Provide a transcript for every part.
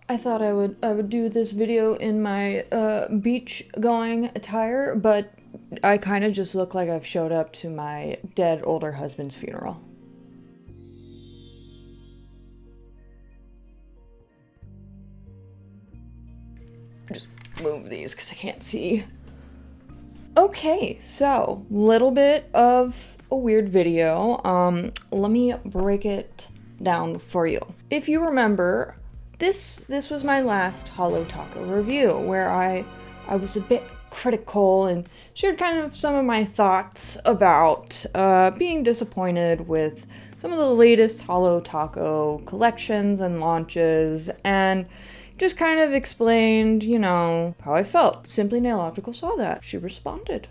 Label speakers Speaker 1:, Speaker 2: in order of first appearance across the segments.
Speaker 1: I thought I would do this video in my beach going attire, but I kind of just look like I've showed up to my dead older husband's funeral. Just move these because I can't see. Okay, so little bit of a weird video. Let me break it down for you. If you remember, this was my last Holotaco review where I was a bit critical and shared kind of some of my thoughts about being disappointed with some of the latest Holotaco collections and launches, and just kind of explained, you know, how I felt. Simplynailogical saw that. She responded.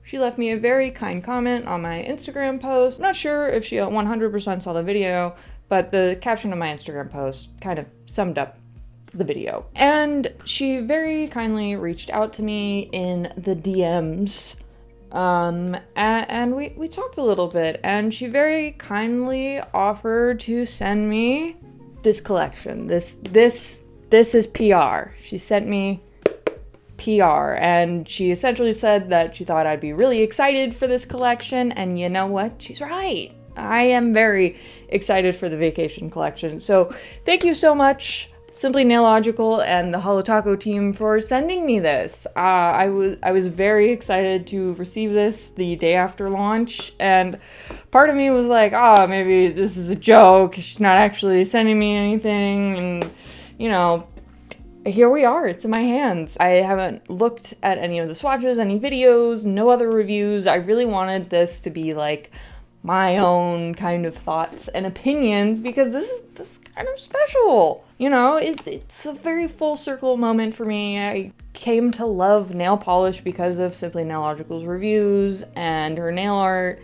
Speaker 1: She left me a very kind comment on my Instagram post. I'm not sure if she 100% saw the video, but the caption of my Instagram post kind of summed up the video. And she very kindly reached out to me in the DMs, and we talked a little bit, and she very kindly offered to send me this collection. This is PR. She sent me PR, and she essentially said that she thought I'd be really excited for this collection, and you know what? She's right. I am very excited for the vacation collection. So thank you so much, Simplynailogical and the Holotaco team, for sending me this. I was very excited to receive this the day after launch, and part of me was like, maybe this is a joke. She's not actually sending me anything, and you know, here we are, it's in my hands. I haven't looked at any of the swatches, any videos, no other reviews. I really wanted this to be like my own kind of thoughts and opinions, because this is kind of special. You know, it's a very full circle moment for me. I came to love nail polish because of Simplynailogical reviews and her nail art,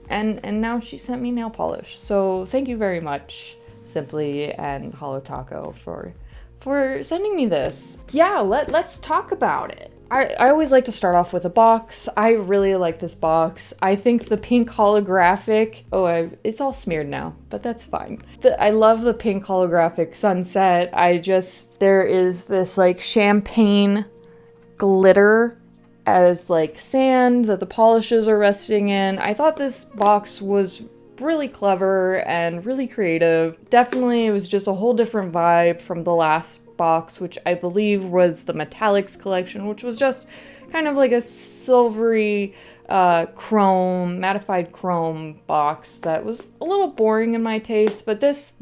Speaker 1: and now she sent me nail polish. So thank you very much, Simply and Holotaco, for sending me this. Yeah, let's talk about it. I always like to start off with a box. I really like this box. I think the pink holographic, it's all smeared now, but that's fine. I love the pink holographic sunset. There is this like champagne glitter as like sand that the polishes are resting in. I thought this box was really clever and really creative. Definitely, it was just a whole different vibe from the last box, which I believe was the Metallics collection, which was just kind of like a silvery chrome, mattified chrome box that was a little boring in my taste, but this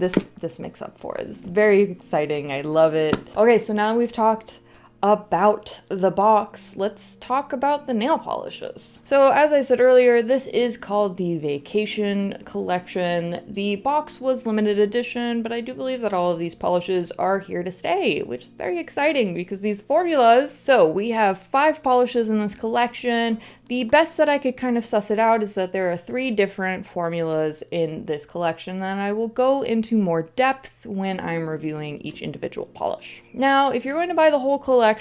Speaker 1: makes up for it. It's very exciting. I love it. Okay, so now that we've talked about the box, let's talk about the nail polishes. So as I said earlier, this is called the Vacation Collection. The box was limited edition, but I do believe that all of these polishes are here to stay, which is very exciting because these formulas. So we have 5 polishes in this collection. The best that I could kind of suss it out is that there are 3 different formulas in this collection that I will go into more depth when I'm reviewing each individual polish. Now, if you're going to buy the whole collection,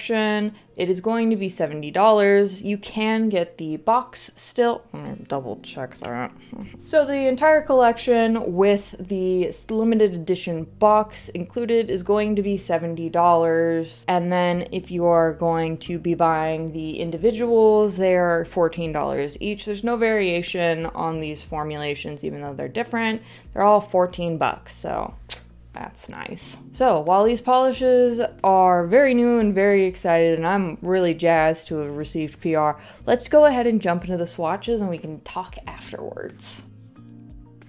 Speaker 1: it is going to be $70. You can get the box still. Let me double check that. So the entire collection with the limited edition box included is going to be $70. And then if you are going to be buying the individuals, they are $14 each. There's no variation on these formulations, even though they're different. They're all 14 bucks, so that's nice. So while these polishes are very new and very excited, and I'm really jazzed to have received PR, let's go ahead and jump into the swatches and we can talk afterwards.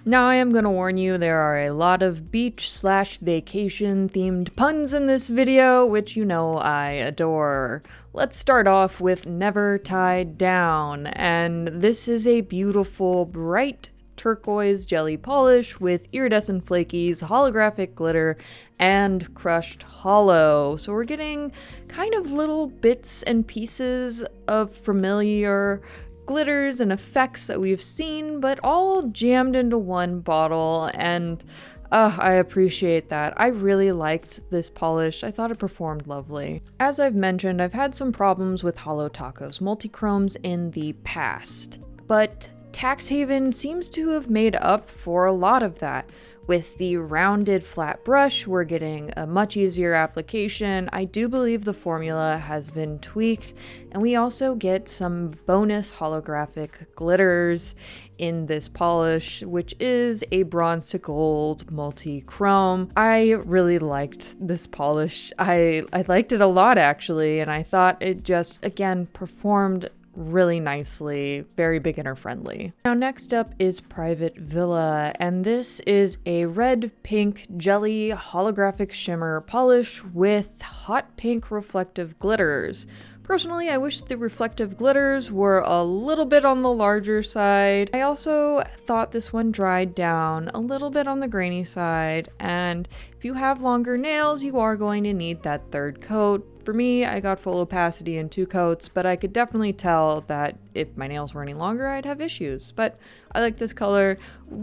Speaker 1: Now I am going to warn you, there are a lot of beach/vacation themed puns in this video, which you know I adore. Let's start off with Never Tied Down, and this is a beautiful, bright turquoise jelly polish with iridescent flakies, holographic glitter, and crushed hollow. So we're getting kind of little bits and pieces of familiar glitters and effects that we've seen, but all jammed into one bottle, and I appreciate that. I really liked this polish. I thought it performed lovely. As I've mentioned, I've had some problems with Holotaco's multichromes in the past, but Tax Haven seems to have made up for a lot of that. With the rounded flat brush, we're getting a much easier application. I do believe the formula has been tweaked, and we also get some bonus holographic glitters in this polish, which is a bronze to gold multi-chrome. I really liked this polish. I liked it a lot actually, and I thought it just, again, performed really nicely, very beginner friendly. Now next up is Private Villa, and this is a red pink jelly holographic shimmer polish with hot pink reflective glitters. Personally, I wish the reflective glitters were a little bit on the larger side. I also thought this one dried down a little bit on the grainy side, and if you have longer nails, you are going to need that third coat. For me, I got full opacity in 2 coats, but I could definitely tell that if my nails were any longer, I'd have issues. But I like this color.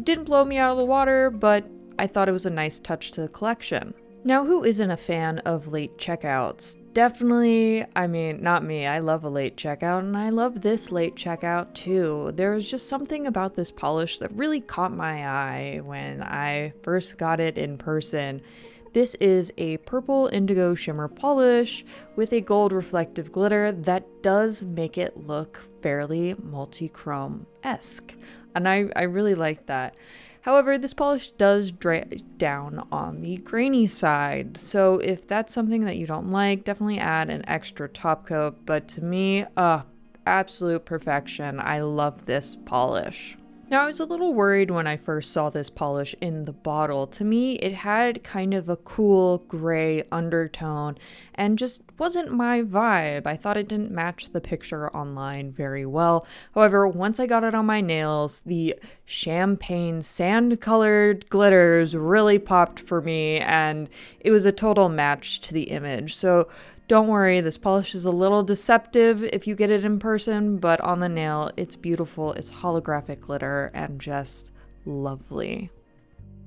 Speaker 1: Didn't blow me out of the water, but I thought it was a nice touch to the collection. Now, who isn't a fan of late checkouts? Definitely, I mean, not me. I love a late checkout, and I love this late checkout too. There was just something about this polish that really caught my eye when I first got it in person. This is a purple indigo shimmer polish with a gold reflective glitter that does make it look fairly multi-chrome-esque, and I really like that. However, this polish does dry down on the grainy side, so if that's something that you don't like, definitely add an extra top coat, but to me, absolute perfection. I love this polish. Now, I was a little worried when I first saw this polish in the bottle. To me, it had kind of a cool gray undertone and just wasn't my vibe. I thought it didn't match the picture online very well. However, once I got it on my nails, the champagne sand-colored glitters really popped for me, and it was a total match to the image. So don't worry, this polish is a little deceptive if you get it in person, but on the nail, it's beautiful. It's holographic glitter and just lovely.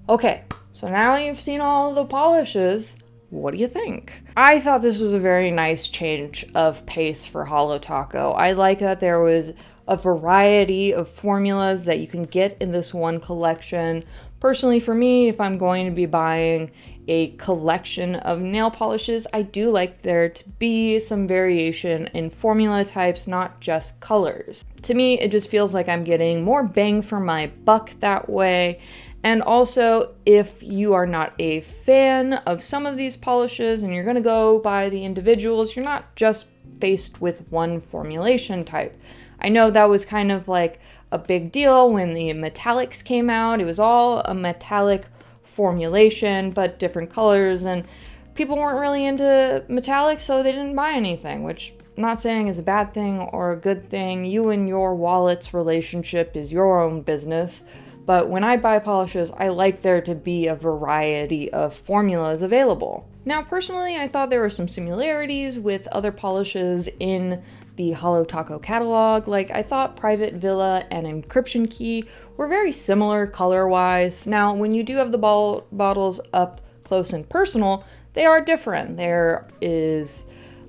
Speaker 1: Okay, so now you've seen all of the polishes, what do you think? I thought this was a very nice change of pace for Holotaco. I like that there was a variety of formulas that you can get in this one collection. Personally, for me, if I'm going to be buying a collection of nail polishes, I do like there to be some variation in formula types, not just colors. To me, it just feels like I'm getting more bang for my buck that way. And also, if you are not a fan of some of these polishes and you're gonna go buy the individuals, you're not just faced with one formulation type. I know that was kind of like a big deal when the metallics came out. It was all a metallic formulation, but different colors, and people weren't really into metallics, so they didn't buy anything, which I'm not saying is a bad thing or a good thing. You and your wallet's relationship is your own business. But when I buy polishes, I like there to be a variety of formulas available. Now, personally, I thought there were some similarities with other polishes in the Holotaco catalog. Like, I thought Private Villa and Encryption Key were very similar color-wise. Now, when you do have the bottles up close and personal, they are different. There is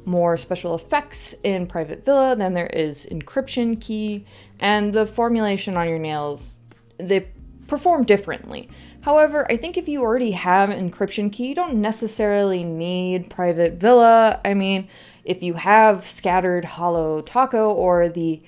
Speaker 1: more special effects in Private Villa than there is Encryption Key, and the formulation on your nails, they perform differently. However, I think if you already have Encryption Key, you don't necessarily need Private Villa. I mean, if you have scattered Holotaco or the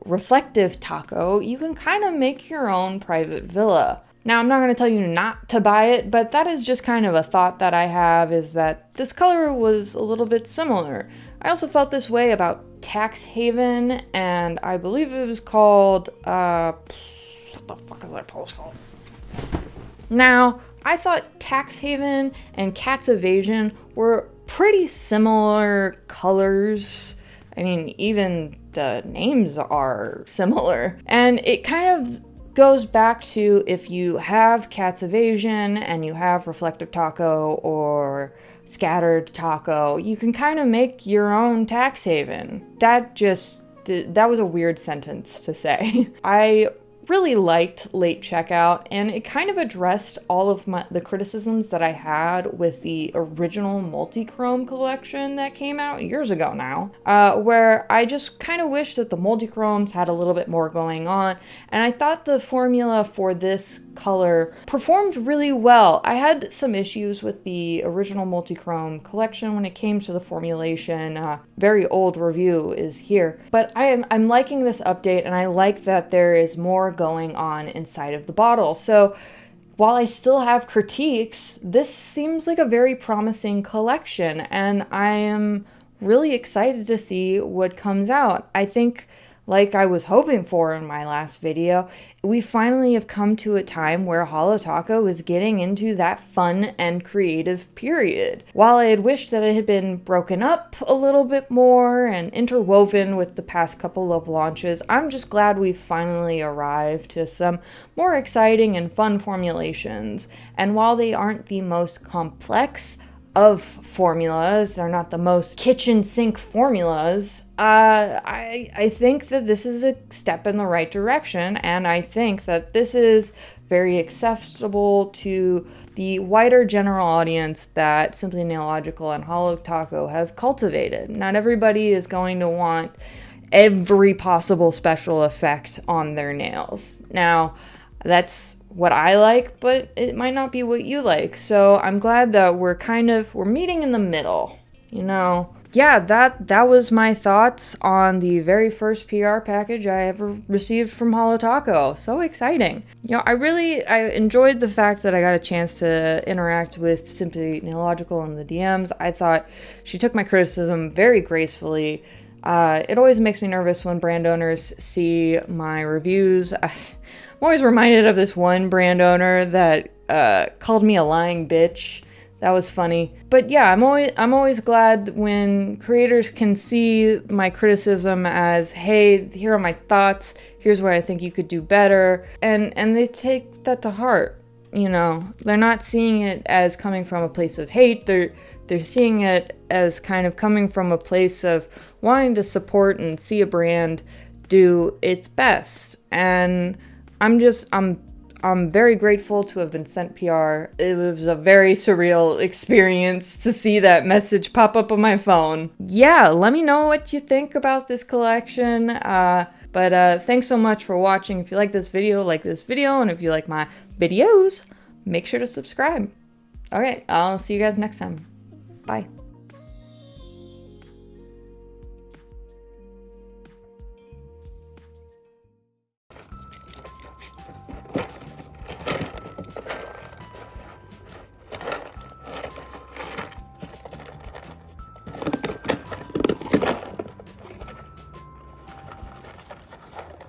Speaker 1: reflective taco, you can kind of make your own Private Villa. Now, I'm not going to tell you not to buy it, but that is just kind of a thought that I have, is that this color was a little bit similar. I also felt this way about Tax Haven, and I believe it was called, what the fuck is that polish called? Now, I thought Tax Haven and Cat's Evasion were pretty similar colors. I mean, even the names are similar. And it kind of goes back to, if you have Cat's Evasion and you have Reflective Taco or Scattered Taco, you can kind of make your own Tax Haven. That was a weird sentence to say. I really liked Late Checkout, and it kind of addressed all of the criticisms that I had with the original multi-chrome collection that came out years ago now, where I just kind of wish that the multi-chromes had a little bit more going on, and I thought the formula for this color performed really well. I had some issues with the original multi-chrome collection when it came to the formulation. Very old review is here, but I'm liking this update, and I like that there is more going on inside of the bottle. So while I still have critiques, this seems like a very promising collection, and I am really excited to see what comes out. I think, like I was hoping for in my last video, we finally have come to a time where Holotaco is getting into that fun and creative period. While I had wished that it had been broken up a little bit more and interwoven with the past couple of launches, I'm just glad we've finally arrived to some more exciting and fun formulations. And while they aren't the most complex of formulas, they're not the most kitchen sink formulas, I think that this is a step in the right direction, and I think that this is very accessible to the wider general audience that Simplynailogical and Holotaco have cultivated. Not everybody is going to want every possible special effect on their nails. Now, that's what I like, but it might not be what you like. So I'm glad that we're meeting in the middle, you know? Yeah, that was my thoughts on the very first PR package I ever received from Holotaco. So exciting. You know, I enjoyed the fact that I got a chance to interact with Simplynailogical in the DMs. I thought she took my criticism very gracefully. It always makes me nervous when brand owners see my reviews. I'm always reminded of this one brand owner that called me a lying bitch. That was funny. But yeah, I'm always glad when creators can see my criticism as, hey, here are my thoughts, here's where I think you could do better, and they take that to heart. You know, they're not seeing it as coming from a place of hate. They're seeing it as kind of coming from a place of wanting to support and see a brand do its best. And I'm very grateful to have been sent PR. It was a very surreal experience to see that message pop up on my phone. Yeah, let me know what you think about this collection. But thanks so much for watching. If you like this video, and if you like my videos, make sure to subscribe. Okay, I'll see you guys next time. Bye.